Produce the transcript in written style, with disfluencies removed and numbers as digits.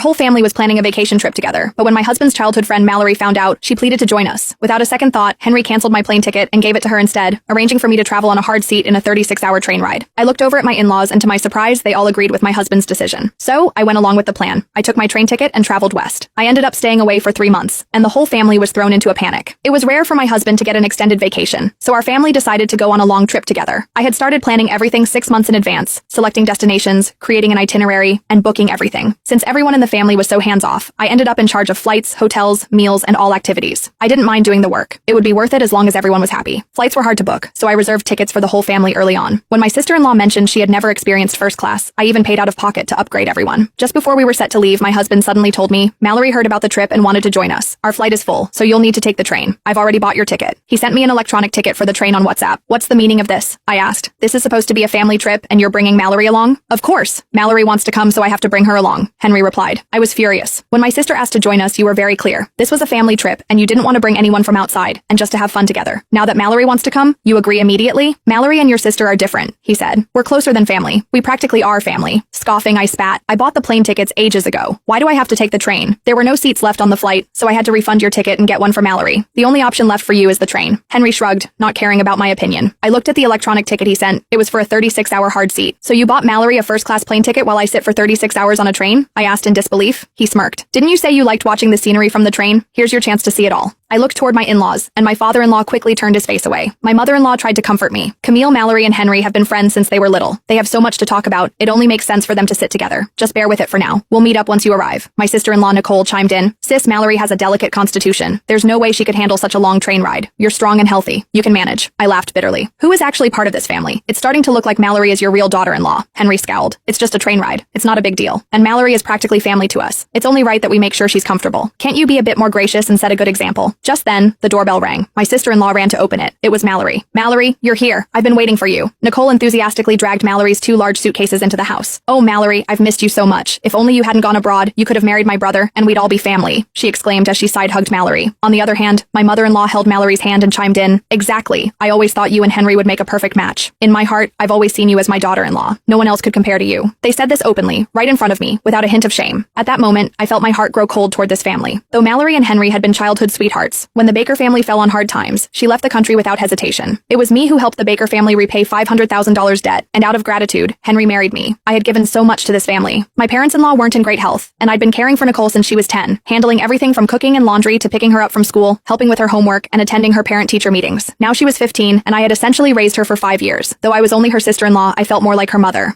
Our whole family was planning a vacation trip together, but when my husband's childhood friend Mallory found out, she pleaded to join us. Without a second thought, Henry canceled my plane ticket and gave it to her instead, arranging for me to travel on a hard seat in a 36-hour train ride. I looked over at my in-laws, and to my surprise, they all agreed with my husband's decision. So, I went along with the plan. I took my train ticket and traveled west. I ended up staying away for 3 months, and the whole family was thrown into a panic. It was rare for my husband to get an extended vacation, so our family decided to go on a long trip together. I had started planning everything 6 months in advance, selecting destinations, creating an itinerary, and booking everything. Since everyone in the family was so hands-off, I ended up in charge of flights, hotels, meals, and all activities. I didn't mind doing the work. It would be worth it as long as everyone was happy. Flights were hard to book, so I reserved tickets for the whole family early on. When my sister-in-law mentioned she had never experienced first class, I even paid out of pocket to upgrade everyone. Just before we were set to leave, my husband suddenly told me, "Mallory heard about the trip and wanted to join us. Our flight is full, so you'll need to take the train. I've already bought your ticket." He sent me an electronic ticket for the train on WhatsApp. "What's the meaning of this?" I asked. "This is supposed to be a family trip, and you're bringing Mallory along?" "Of course. Mallory wants to come, so I have to bring her along," Henry replied. I was furious. "When my sister asked to join us, you were very clear. This was a family trip, and you didn't want to bring anyone from outside, and just to have fun together. Now that Mallory wants to come, you agree immediately?" "Mallory and your sister are different," he said. "We're closer than family. We practically are family." Scoffing, I spat. "I bought the plane tickets ages ago. Why do I have to take the train? There were no seats left on the flight, so I had to refund your ticket and get one for Mallory. The only option left for you is the train." Henry shrugged, not caring about my opinion. I looked at the electronic ticket he sent. It was for a 36-hour hard seat. "So you bought Mallory a first-class plane ticket while I sit for 36 hours on a train?" I asked in disbelief. He smirked. "Didn't you say you liked watching the scenery from the train? Here's your chance to see it all." I looked toward my in-laws, and my father-in-law quickly turned his face away. My mother-in-law tried to comfort me. "Camille, Mallory, and Henry have been friends since they were little. They have so much to talk about. It only makes sense for them to sit together. Just bear with it for now. We'll meet up once you arrive." My sister-in-law Nicole chimed in. "Sis, Mallory has a delicate constitution. There's no way she could handle such a long train ride. You're strong and healthy. You can manage." I laughed bitterly. "Who is actually part of this family? It's starting to look like Mallory is your real daughter-in-law." Henry scowled. "It's just a train ride. It's not a big deal. And Mallory is practically family to us. It's only right that we make sure she's comfortable. Can't you be a bit more gracious and set a good example?" Just then, the doorbell rang. My sister-in-law ran to open it. It was Mallory. "Mallory, you're here. I've been waiting for you." Nicole enthusiastically dragged Mallory's 2 large suitcases into the house. "Oh, Mallory, I've missed you so much. If only you hadn't gone abroad, you could have married my brother, and we'd all be family," she exclaimed as she side-hugged Mallory. On the other hand, my mother-in-law held Mallory's hand and chimed in, "Exactly. I always thought you and Henry would make a perfect match. In my heart, I've always seen you as my daughter-in-law. No one else could compare to you." They said this openly, right in front of me, without a hint of shame. At that moment, I felt my heart grow cold toward this family. Though Mallory and Henry had been childhood sweethearts, when the Baker family fell on hard times, she left the country without hesitation. It was me who helped the Baker family repay $500,000 debt, and out of gratitude, Henry married me. I had given so much to this family. My parents-in-law weren't in great health, and I'd been caring for Nicole since she was 10, handling everything from cooking and laundry to picking her up from school, helping with her homework, and attending her parent-teacher meetings. Now she was 15, and I had essentially raised her for 5 years. Though I was only her sister-in-law, I felt more like her mother.